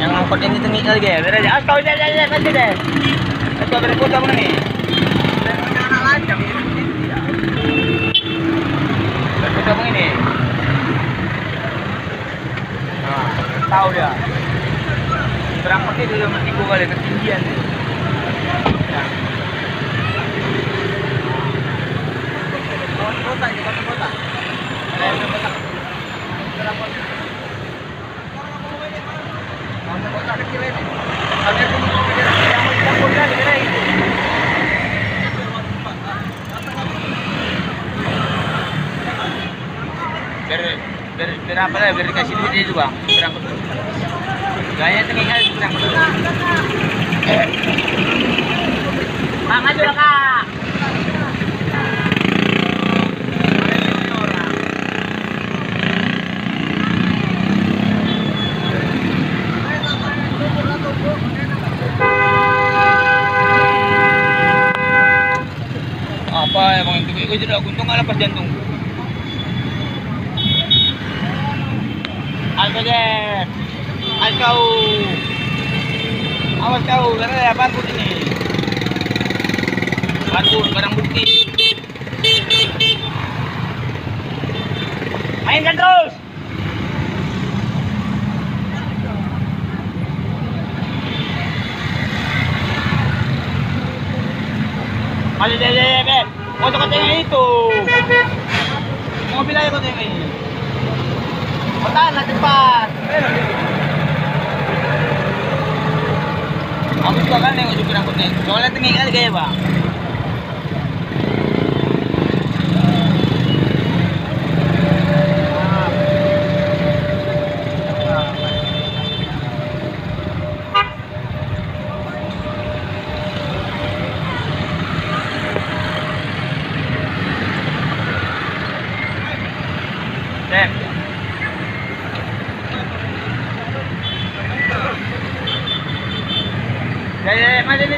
Yang angkot ini tinggi kali ya. Beres ya. Kau jalan nanti deh. Kau berikut kamu nih. Dan anak lancar ini. Berikut kamu ini. Nah, tahu dia. Berangkat itu udah menipu kali ketinggian nih. Ya. Kota ini kota. Kota kecil ini. Ada yang campur kali kira itu. Biar apa lah, biar dikasih duit dia juga. Berangkat. Gaya tinggi kali berangkat. Mak maju lah kak. Apa emang itu? Gue jadi untung nggak lepas jantung. Alkajet, kau, awas kau, karena ada bangkut ini, bangkut barang bukti. Mainkan terus. Maju deh, Ben. Motor kau tengah itu. Mobil aja kau tengah ini. Tahan cepat. Aku juga kan nengok supir angkotnya. Soalnya tinggi kali gaya bang. Ya, mari ni.